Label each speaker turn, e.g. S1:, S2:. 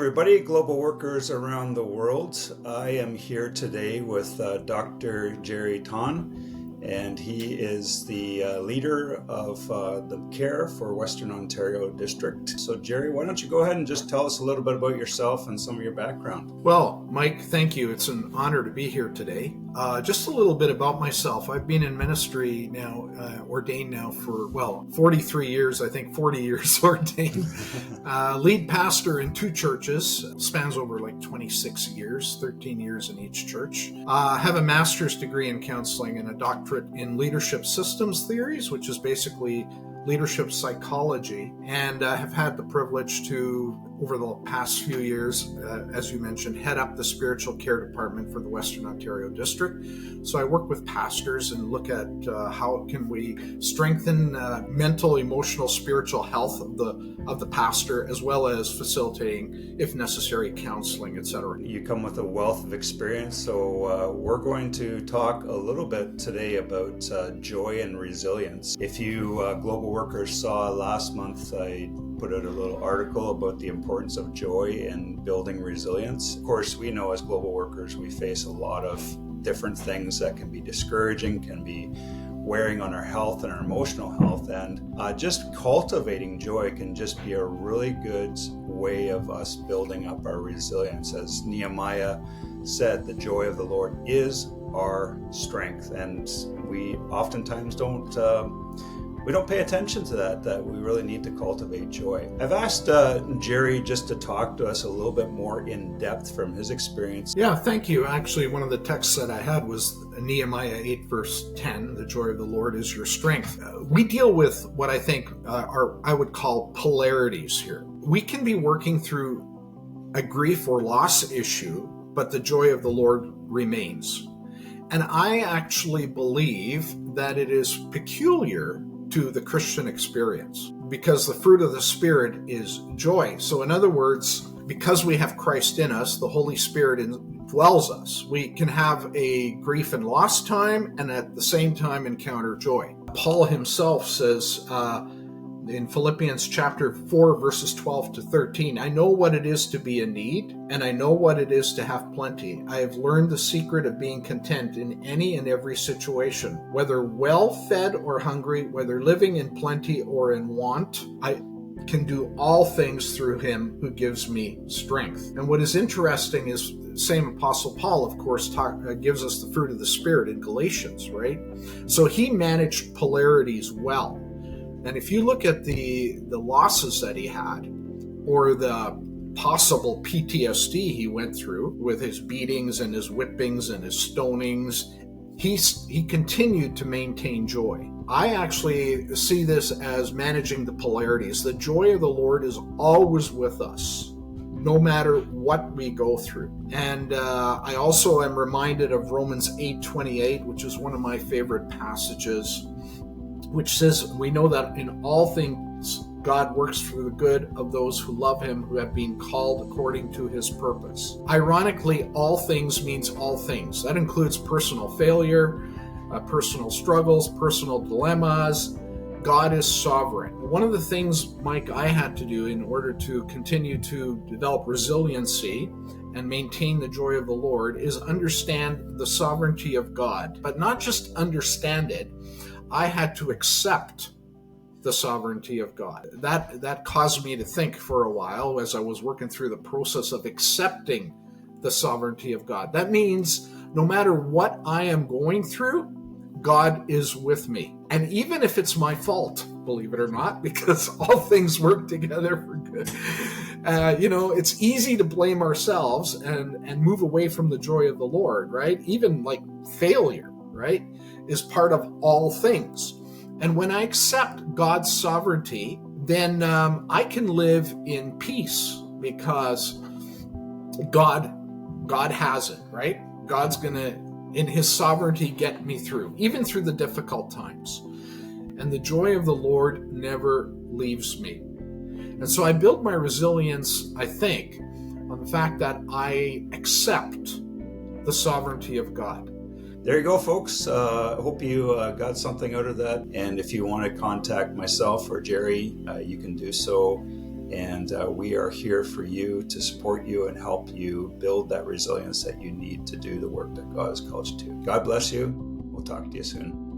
S1: everybody, global workers around the world. I am here today with Dr. Gerry Tonn, and he is the leader of the CARE for Western Ontario District. So Gerry, why don't you go ahead and just tell us a little bit about yourself and some of your background.
S2: Well, Mike, thank you. It's an honor to be here today. Just a little bit about myself. I've been in ministry now, ordained now for, 43 years, I think 40 years ordained. Lead pastor in 2 churches, spans over like 26 years, 13 years in each church. Have a master's degree in counseling and a doctorate in leadership systems theories, which is basically leadership psychology, and have had the privilege to, over the past few years, as you mentioned, head up the spiritual care department for the Western Ontario District. So I work with pastors and look at how can we strengthen mental, emotional, spiritual health of the pastor, as well as facilitating, if necessary, counseling, etc.
S1: You come with a wealth of experience, so we're going to talk a little bit today about joy and resilience. If you global workers saw last month, I put out a little article about the importance of joy in building resilience. Of course, we know as global workers, we face a lot of different things that can be discouraging, can be wearing on our health and our emotional health, and just cultivating joy can just be a really good way of us building up our resilience. As Nehemiah said, the joy of the Lord is our strength, and we oftentimes don't pay attention to that we really need to cultivate joy. I've asked Gerry just to talk to us a little bit more in depth from his experience.
S2: Yeah, thank you. Actually, one of the texts that I had was Nehemiah 8, verse 10, the joy of the Lord is your strength. We deal with what I think I would call polarities here. We can be working through a grief or loss issue, but the joy of the Lord remains. And I actually believe that it is peculiar to the Christian experience, because the fruit of the Spirit is joy. So in other words, because we have Christ in us, the Holy Spirit indwells us. We can have a grief and loss time and at the same time encounter joy. Paul himself says in Philippians chapter 4, verses 12 to 13, I know what it is to be in need, and I know what it is to have plenty. I have learned the secret of being content in any and every situation, whether well-fed or hungry, whether living in plenty or in want. I can do all things through him who gives me strength. And what is interesting is same Apostle Paul, of course, gives us the fruit of the Spirit in Galatians, right? So he managed polarities well. And if you look at the losses that he had, or the possible PTSD he went through with his beatings and his whippings and his stonings, he continued to maintain joy. I actually see this as managing the polarities. The joy of the Lord is always with us, no matter what we go through. And I also am reminded of Romans 8:28, which is one of my favorite passages, which says, we know that in all things God works for the good of those who love him, who have been called according to his purpose. Ironically, all things means all things. That includes personal failure, personal struggles, personal dilemmas. God is sovereign. One of the things, Mike, I had to do in order to continue to develop resiliency and maintain the joy of the Lord is understand the sovereignty of God, but not just understand it. I had to accept the sovereignty of God. That caused me to think for a while as I was working through the process of accepting the sovereignty of God. That means no matter what I am going through, God is with me. And even if it's my fault, believe it or not, because all things work together for good. It's easy to blame ourselves and move away from the joy of the Lord, right? Even like failure, right, is part of all things. And when I accept God's sovereignty, then I can live in peace because God has it, right? God's going to, in his sovereignty, get me through, even through the difficult times. And the joy of the Lord never leaves me. And so I build my resilience, I think, on the fact that I accept the sovereignty of God.
S1: There you go, folks. Hope you got something out of that. And if you want to contact myself or Gerry, you can do so And we are here for you to support you and help you build that resilience that you need to do the work that God has called you to. God bless you. We'll talk to you soon.